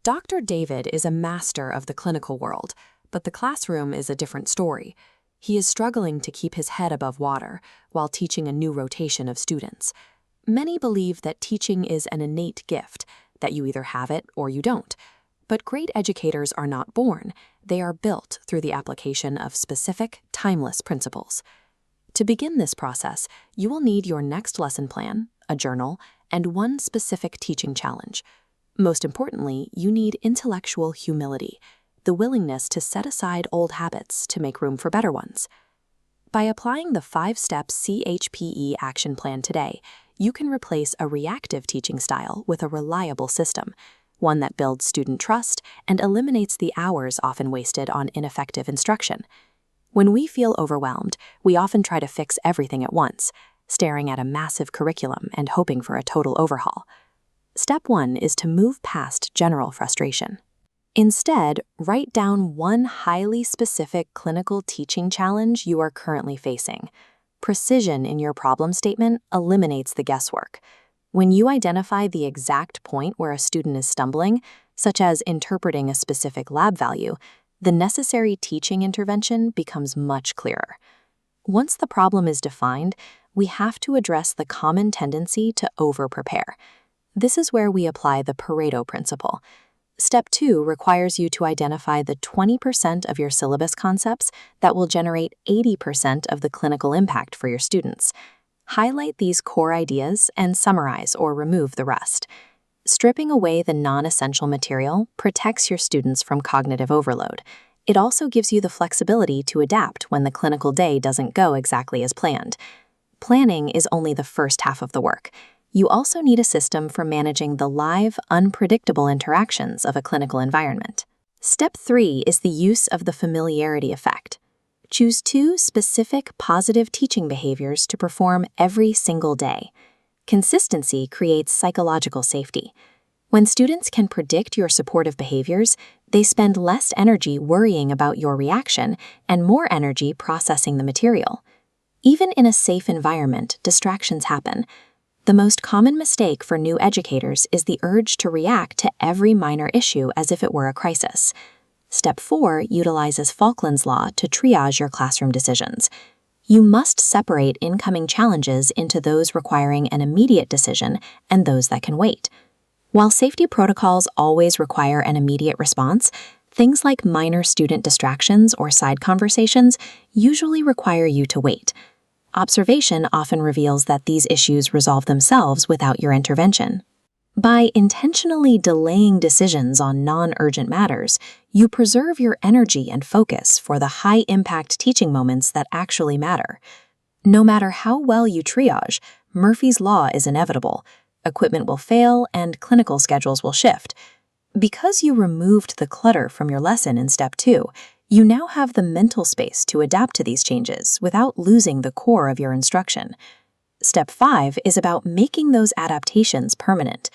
Dr. David is a master of the clinical world, but the classroom is a different story. He is struggling to keep his head above water while teaching a new rotation of students. Many believe that teaching is an innate gift, that you either have it or you don't. But great educators are not born. They are built through the application of specific, timeless principles. To begin this process, you will need your next lesson plan, a journal, and one specific teaching challenge. Most importantly, you need intellectual humility, the willingness to set aside old habits to make room for better ones. By applying the 5-step CHPE action plan today, you can replace a reactive teaching style with a reliable system, one that builds student trust and eliminates the hours often wasted on ineffective instruction. When we feel overwhelmed, we often try to fix everything at once, staring at a massive curriculum and hoping for a total overhaul. Step 1 is to move past general frustration. Instead, write down one highly specific clinical teaching challenge you are currently facing. Precision in your problem statement eliminates the guesswork. When you identify the exact point where a student is stumbling, such as interpreting a specific lab value, the necessary teaching intervention becomes much clearer. Once the problem is defined, we have to address the common tendency to over-prepare. This is where we apply the Pareto Principle. Step 2 requires you to identify the 20% of your syllabus concepts that will generate 80% of the clinical impact for your students. Highlight these core ideas and summarize or remove the rest. Stripping away the non-essential material protects your students from cognitive overload. It also gives you the flexibility to adapt when the clinical day doesn't go exactly as planned. Planning is only the first half of the work. You also need a system for managing the live, unpredictable interactions of a clinical environment. Step 3 is the use of the familiarity effect. Choose 2 specific positive teaching behaviors to perform every single day. Consistency creates psychological safety. When students can predict your supportive behaviors, they spend less energy worrying about your reaction and more energy processing the material. Even in a safe environment, distractions happen. The most common mistake for new educators is the urge to react to every minor issue as if it were a crisis. Step 4 utilizes Falkland's law to triage your classroom decisions. You must separate incoming challenges into those requiring an immediate decision and those that can wait. While safety protocols always require an immediate response, things like minor student distractions or side conversations usually require you to wait. Observation often reveals that these issues resolve themselves without your intervention. By intentionally delaying decisions on non-urgent matters, you preserve your energy and focus for the high-impact teaching moments that actually matter. No matter how well you triage, Murphy's Law is inevitable. Equipment will fail and clinical schedules will shift. Because you removed the clutter from your lesson in Step 2, you now have the mental space to adapt to these changes without losing the core of your instruction. Step 5 is about making those adaptations permanent.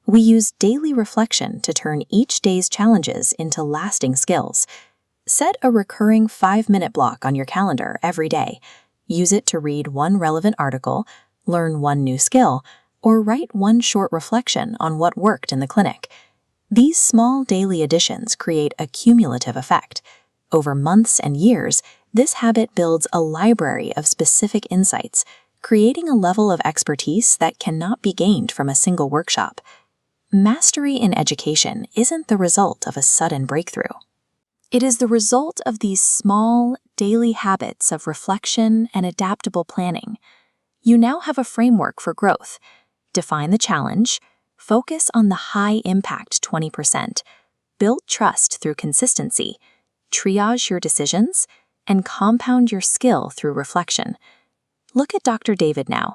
We use daily reflection to turn each day's challenges into lasting skills. Set a recurring 5-minute block on your calendar every day. Use it to read one relevant article, learn one new skill, or write one short reflection on what worked in the clinic. These small daily additions create a cumulative effect. Over months and years, this habit builds a library of specific insights, creating a level of expertise that cannot be gained from a single workshop. Mastery in education isn't the result of a sudden breakthrough. It is the result of these small, daily habits of reflection and adaptable planning. You now have a framework for growth. Define the challenge, focus on the high-impact 20%, build trust through consistency, triage your decisions, and compound your skill through reflection. Look at Dr. David now.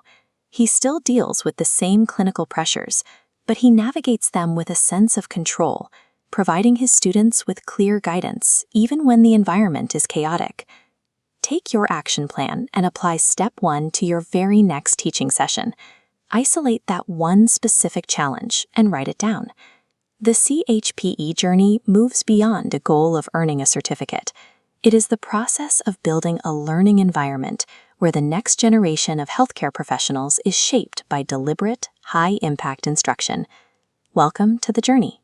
He still deals with the same clinical pressures, but he navigates them with a sense of control, providing his students with clear guidance even when the environment is chaotic. Take your action plan and apply Step 1 to your very next teaching session. Isolate that one specific challenge and write it down. The CHPE journey moves beyond a goal of earning a certificate. It is the process of building a learning environment where the next generation of healthcare professionals is shaped by deliberate, high-impact instruction. Welcome to the journey.